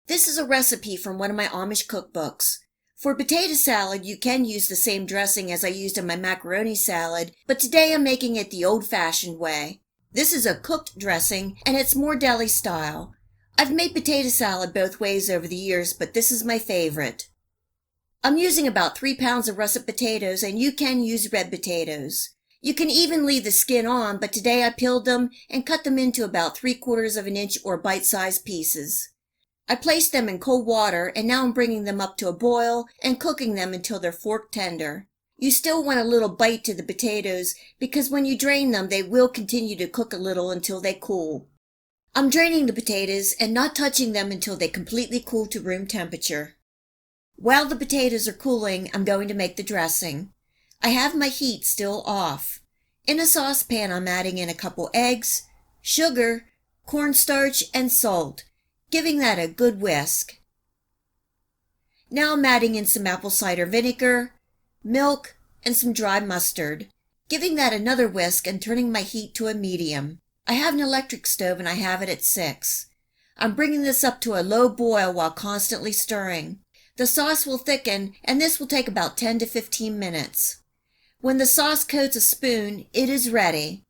This is a recipe from one of my Amish cookbooks. For potato salad, you can use the same dressing as I used in my macaroni salad, but today I'm making it the old-fashioned way. This is a cooked dressing, and it's more deli style. I've made potato salad both ways over the years, but this is my favorite. I'm using about 3 pounds of russet potatoes, and you can use red potatoes. You can even leave the skin on, but today I peeled them and cut them into about 3/4 of an inch or bite-sized pieces. I placed them in cold water, and now I'm bringing them up to a boil and cooking them until they're fork tender. You still want a little bite to the potatoes because when you drain them, they will continue to cook a little until they cool. I'm draining the potatoes and not touching them until they completely cool to room temperature. While the potatoes are cooling, I'm going to make the dressing. I have my heat still off. In a saucepan, I'm adding in a couple eggs, sugar, cornstarch, and salt, giving that a good whisk. Now I'm adding in some apple cider vinegar, milk, and some dry mustard, giving that another whisk and turning my heat to a medium. I have an electric stove and I have it at 6. I'm bringing this up to a low boil while constantly stirring. The sauce will thicken, and this will take about 10 to 15 minutes. When the sauce coats a spoon, it is ready.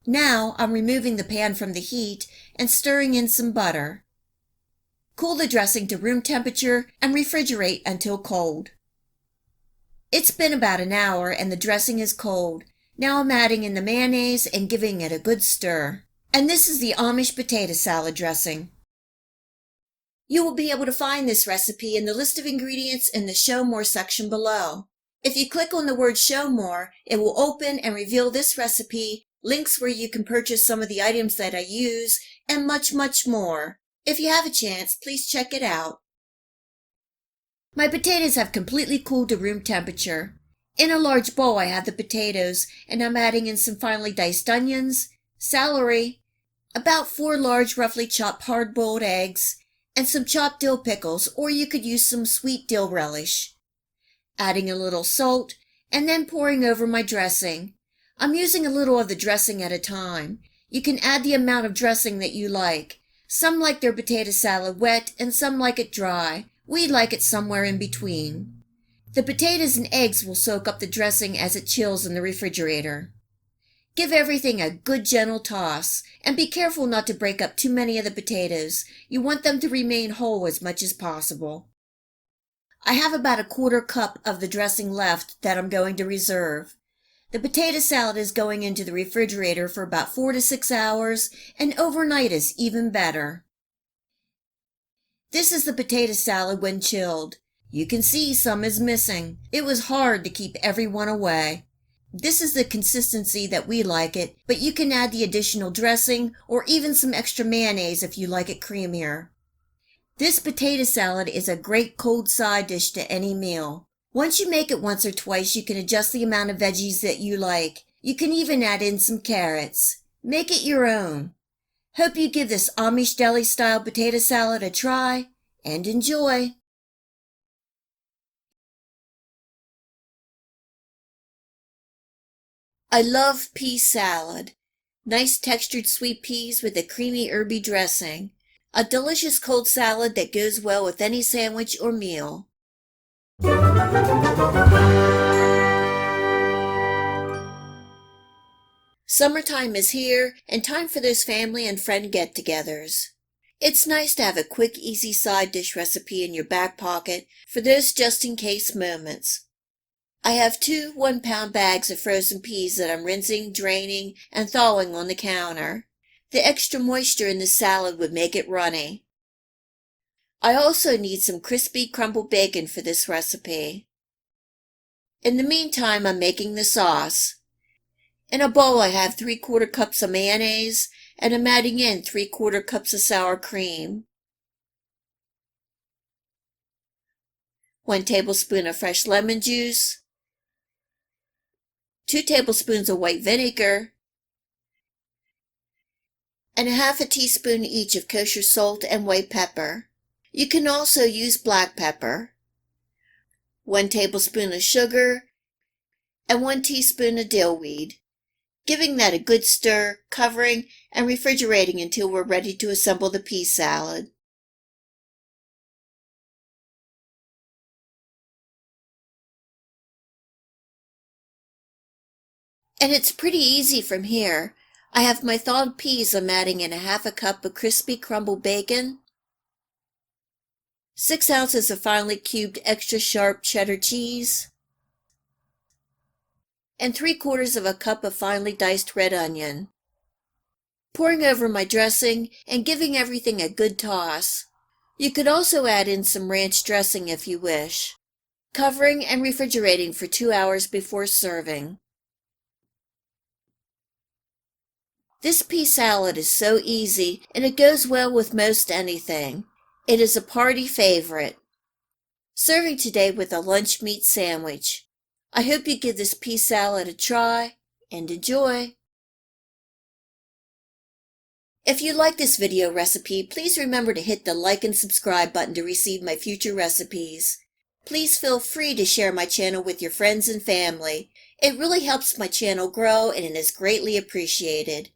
Now I'm removing the pan from the heat and stirring in some butter. Cool the dressing to room temperature and refrigerate until cold. It's been about an hour and the dressing is cold. Now I'm adding in the mayonnaise and giving it a good stir. And this is the Amish potato salad dressing. You will be able to find this recipe in the list of ingredients in the Show More section below. If you click on the word Show More, it will open and reveal this recipe, links where you can purchase some of the items that I use, and much, much more. If you have a chance, please check it out. My potatoes have completely cooled to room temperature. In a large bowl, I have the potatoes, and I'm adding in some finely diced onions, celery, about 4 large roughly chopped hard-boiled eggs, and some chopped dill pickles, or you could use some sweet dill relish. Adding a little salt, and then pouring over my dressing. I'm using a little of the dressing at a time. You can add the amount of dressing that you like. Some like their potato salad wet, and some like it dry. We like it somewhere in between. The potatoes and eggs will soak up the dressing as it chills in the refrigerator. Give everything a good gentle toss, and be careful not to break up too many of the potatoes. You want them to remain whole as much as possible. I have about 1/4 cup of the dressing left that I'm going to reserve. The potato salad is going into the refrigerator for about 4 to 6 hours, and overnight is even better. This is the potato salad when chilled. You can see some is missing. It was hard to keep everyone away. This is the consistency that we like it, but you can add the additional dressing or even some extra mayonnaise if you like it creamier. This potato salad is a great cold side dish to any meal. Once you make it once or twice, you can adjust the amount of veggies that you like. You can even add in some carrots. Make it your own. Hope you give this Amish deli-style potato salad a try, and enjoy. I love pea salad. Nice textured sweet peas with a creamy herby dressing. A delicious cold salad that goes well with any sandwich or meal. Summertime is here, and time for those family and friend get-togethers. It's nice to have a quick, easy side dish recipe in your back pocket for those just-in-case moments. I have 2 1-pound bags of frozen peas that I'm rinsing, draining, and thawing on the counter. The extra moisture in the salad would make it runny. I also need some crispy crumbled bacon for this recipe. In the meantime, I'm making the sauce. In a bowl, I have 3/4 cups of mayonnaise, and I'm adding in 3/4 cups of sour cream, 1 tablespoon of fresh lemon juice, 2 tablespoons of white vinegar, and 1/2 teaspoon each of kosher salt and white pepper. You can also use black pepper, 1 tablespoon of sugar, and 1 teaspoon of dill weed, giving that a good stir, covering, and refrigerating until we're ready to assemble the pea salad. And it's pretty easy from here. I have my thawed peas I'm adding in a half a cup of crispy crumbled bacon, 6 ounces of finely cubed extra sharp cheddar cheese, and 3/4 of a cup of finely diced red onion. Pouring over my dressing and giving everything a good toss. You could also add in some ranch dressing if you wish. Covering and refrigerating for 2 hours before serving. This pea salad is so easy and it goes well with most anything. It is a party favorite. Serving today with a lunch meat sandwich. I hope you give this pea salad a try and enjoy. If you like this video recipe, please remember to hit the like and subscribe button to receive my future recipes. Please feel free to share my channel with your friends and family. It really helps my channel grow and it is greatly appreciated.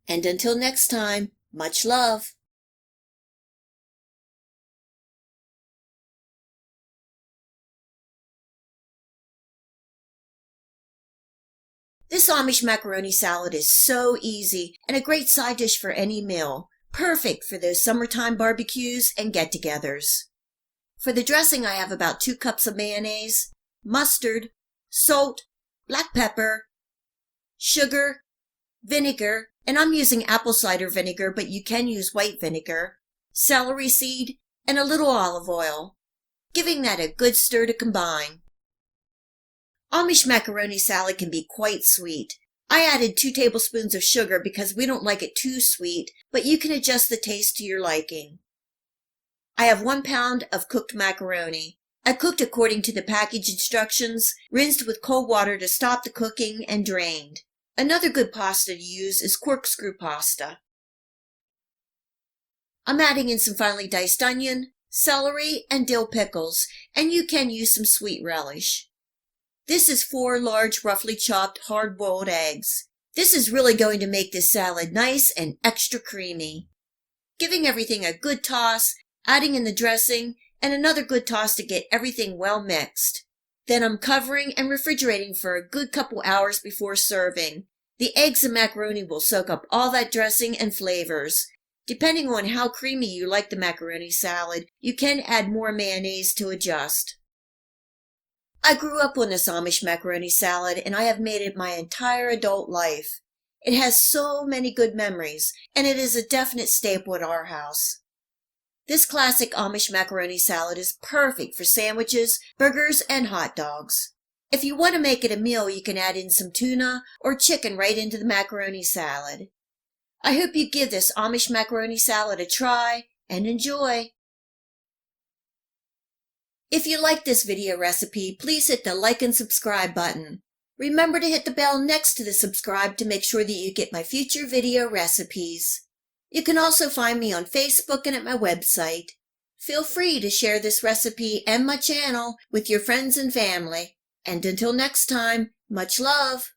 And until next time, much love. This Amish macaroni salad is so easy and a great side dish for any meal. Perfect for those summertime barbecues and get-togethers. For the dressing, I have about 2 cups of mayonnaise, mustard, salt, black pepper, sugar, vinegar, and I'm using apple cider vinegar, but you can use white vinegar, celery seed, and a little olive oil, giving that a good stir to combine. Amish macaroni salad can be quite sweet. I added 2 tablespoons of sugar because we don't like it too sweet, but you can adjust the taste to your liking. I have 1 pound of cooked macaroni. I cooked according to the package instructions, rinsed with cold water to stop the cooking, and drained. Another good pasta to use is corkscrew pasta. I'm adding in some finely diced onion, celery, and dill pickles, and you can use some sweet relish. This is 4 large, roughly chopped, hard-boiled eggs. This is really going to make this salad nice and extra creamy. Giving everything a good toss, adding in the dressing, and another good toss to get everything well mixed. Then I'm covering and refrigerating for a good couple hours before serving. The eggs and macaroni will soak up all that dressing and flavors. Depending on how creamy you like the macaroni salad, you can add more mayonnaise to adjust. I grew up on this Amish macaroni salad and I have made it my entire adult life. It has so many good memories and it is a definite staple at our house. This classic Amish macaroni salad is perfect for sandwiches, burgers, and hot dogs. If you want to make it a meal, you can add in some tuna or chicken right into the macaroni salad. I hope you give this Amish macaroni salad a try and enjoy. If you like this video recipe, please hit the like and subscribe button. Remember to hit the bell next to the subscribe to make sure that you get my future video recipes. You can also find me on Facebook and at my website. Feel free to share this recipe and my channel with your friends and family. And until next time, much love.